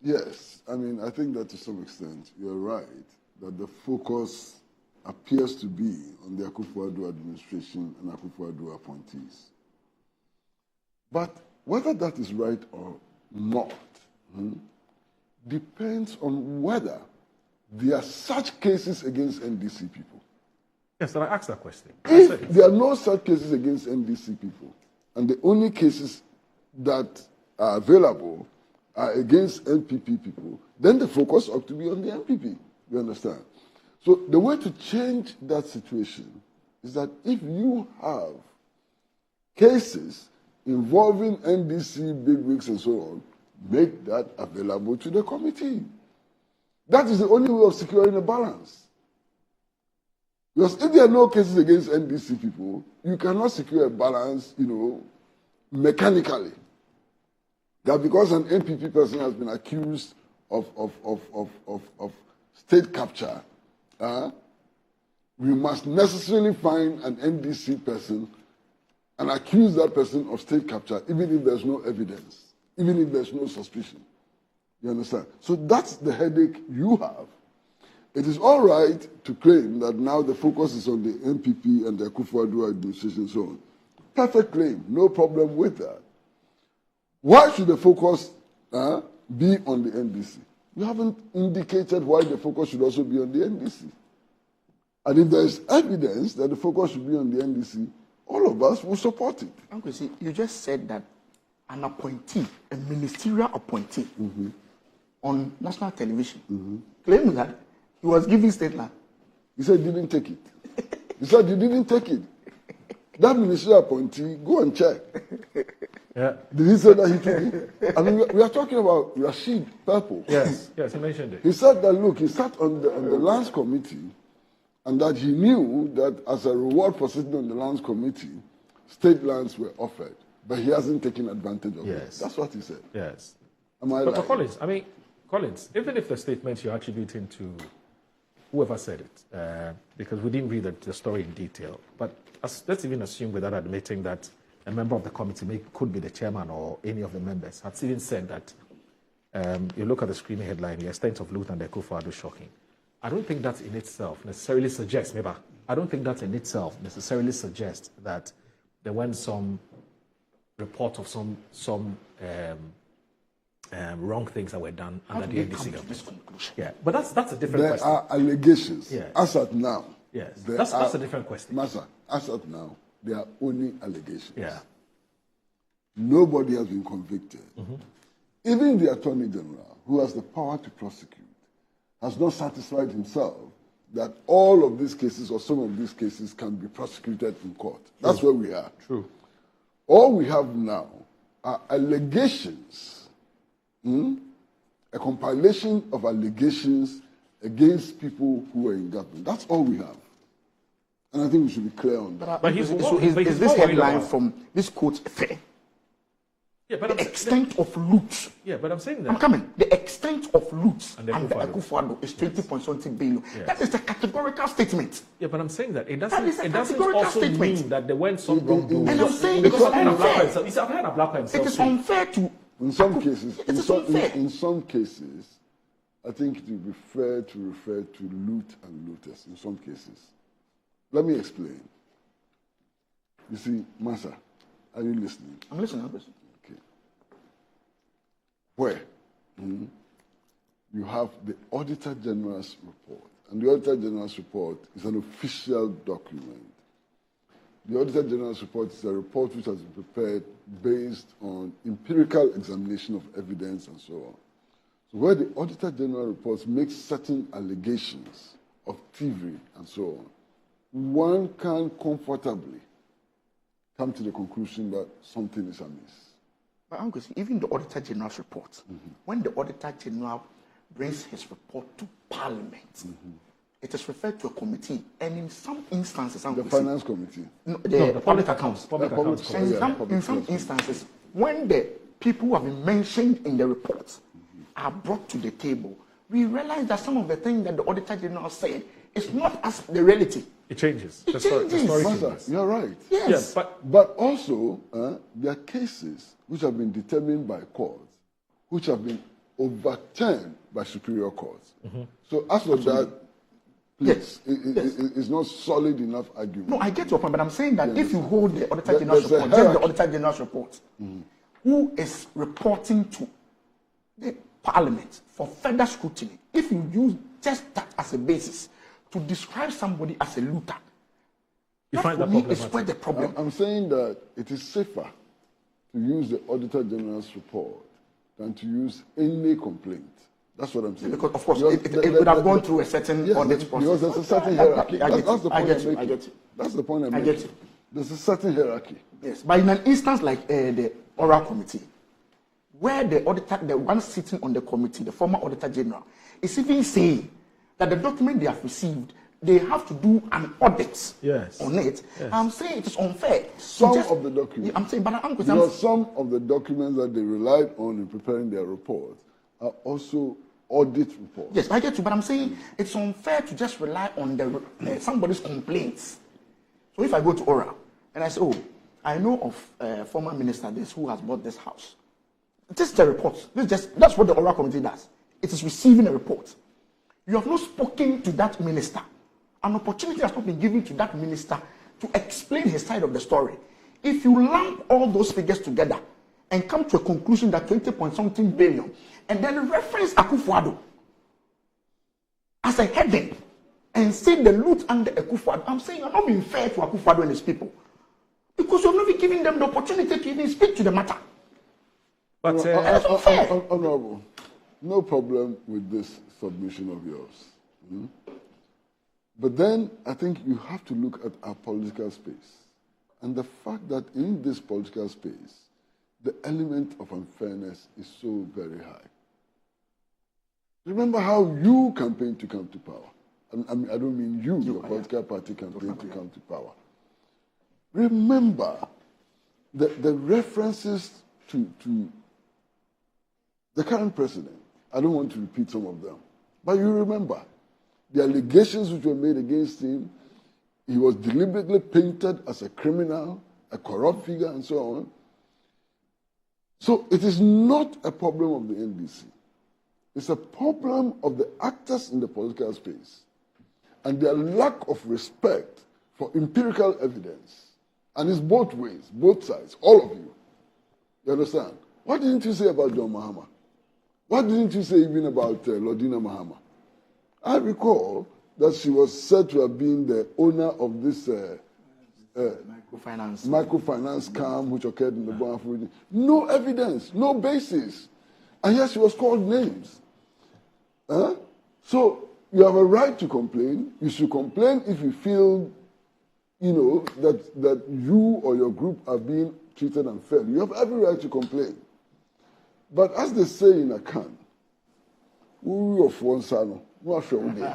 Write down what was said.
Yes, I mean, I think that to some extent you're right, that the focus appears to be on the Akufo-Addo administration and Akufo-Addo appointees. But whether that is right or not depends on whether there are such cases against NDC people. Yes, I asked that question. If there are no such cases against NDC people, and the only cases that are available are against NPP people, then the focus ought to be on the NPP. You understand? So the way to change that situation is that if you have cases involving NDC bigwigs and so on, make that available to the committee. That is the only way of securing a balance. Because if there are no cases against NDC people, you cannot secure a balance, mechanically. That because an NPP person has been accused of state capture, we must necessarily find an NDC person and accuse that person of state capture, even if there's no evidence, even if there's no suspicion. You understand? So that's the headache you have. It is all right to claim that now the focus is on the NPP and the Akufo-Addo administration and so on. Perfect claim, no problem with that. Why should the focus be on the NDC? You haven't indicated why the focus should also be on the NDC. And if there is evidence that the focus should be on the NDC, all of us will support it. Uncle, see, you just said that an appointee, a ministerial appointee, on national television, claimed that he was giving state land. He said he didn't take it. He said he didn't take it. That ministerial appointee, go and check. Yeah. Did he say that he took it? I mean, we are talking about Rashid Purple. Yes, he mentioned it. He said that, look, he sat on the lands committee and that he knew that as a reward for sitting on the lands committee, state lands were offered, but he hasn't taken advantage of it. That's what he said. Yes. Am I But right? Collins, even if the statement you're attributing to whoever said it, because we didn't read the story in detail, but let's even assume without admitting that a member of the committee could be the chairman or any of the members, had even said that you look at the screaming headline, the extent of loot and the Akufo-Addo shocking. I don't think that in itself necessarily suggests, I don't think that in itself necessarily suggests that there went some report of some wrong things that were done under the NDC government. Yeah, but that's a different question. There are allegations. Yeah. As at now. Yes, that's a different question. Master, as at now, there are only allegations. Yeah. Nobody has been convicted. Even the Attorney General, who has the power to prosecute, has not satisfied himself that all of these cases or some of these cases can be prosecuted in court. That's where we are. True. All we have now are allegations, a compilation of allegations against people who were in government. That's all we have. And I think we should be clear on that. But is this headline from this quote fair? Yeah, but the extent of loot. Yeah, but I'm saying that. I'm coming. The extent of loot and the Akufo-Addo is 20.something billion. Yes. That is a categorical statement. Yeah, but I'm saying that it doesn't also mean that there went some wrongdoing. And I'm saying because I've heard Ablakwa himself. It is unfair to. In some cases, it is unfair. In some cases, I think it would be fair to refer to loot and looters. In some cases, let me explain. You see, Masa, are you listening? I'm listening. Where you have the Auditor General's report. And the Auditor General's report is an official document. The Auditor General's report is a report which has been prepared based on empirical examination of evidence and so on. So where the Auditor General reports make certain allegations of thievery and so on, one can comfortably come to the conclusion that something is amiss. But Uncle, even the Auditor General's report, when the Auditor General brings his report to Parliament, it is referred to a committee, and in some instances, Uncle, the Finance Committee, the public accounts, in some instances, when the people who have been mentioned in the report are brought to the table, we realize that some of the things that the Auditor General said is not as the reality. It changes. It changes. Master, you're right. Yes. Yeah, but also, there are cases which have been determined by courts, which have been overturned by superior courts. So as for that, please, it's not solid enough argument. No, I get your point, but I'm saying that if you hold the Auditor General's there's a report, just the hierarchy. Auditor General's report, who is reporting to the Parliament for further scrutiny, if you use just that as a basis to describe somebody as a looter, You that find for that me is problematic? where the problem. I'm saying that it is safer to use the Auditor General's report than to use any complaint. That's what I'm saying. Because, of course, Because it would have gone through a certain yes, audit process. because there's a certain hierarchy. I get That's the you, I point get I'm you, I making. get you. That's the point I'm I making. get you. There's a certain hierarchy. Yes, but in an instance like the oral committee, where the auditor, the one sitting on the committee, the former Auditor General, is even saying that the document they have received, they have to do an audit on it. Yes. I'm saying it is unfair. Some of the documents. I'm saying, but I'm Because some of the documents that they relied on in preparing their reports are also audit reports. yes, I get you, but I'm saying it's unfair to just rely on the somebody's complaints. So if I go to oral and I say, oh, I know of former minister this who has bought this house. This is the report. That's what the oral committee does. It is receiving a report. You have not spoken to that minister. An opportunity has not been given to that minister to explain his side of the story. If you lump all those figures together and come to a conclusion that 20-point-something billion, and then reference Akufo-Addo as a heading and say the loot under Akufo-Addo, I'm saying you're not being fair to Akufo-Addo and his people because you're not even giving them the opportunity to even speak to the matter. But Honorable, no problem with this submission of yours. But then I think you have to look at our political space and the fact that in this political space, the element of unfairness is so very high. Remember how you campaigned to come to power. I don't mean you, your political party campaigned to come to power. Remember the references to the current president. I don't want to repeat some of them. But you remember the allegations which were made against him. He was deliberately painted as a criminal, a corrupt figure, and so on. So it is not a problem of the NDC. It's a problem of the actors in the political space and their lack of respect for empirical evidence. And it's both ways, both sides, all of you. You understand? What didn't you say about John Mahama? What didn't you say even about Lordina Mahama? I recall that she was said to have been the owner of this microfinance scam which occurred in the Bonafide region. No evidence, no basis. And yet she was called names. So you have a right to complain. You should complain if you feel, that you or your group are being treated unfairly. You have every right to complain. But as they say in Akan, who of one son, what shall we do?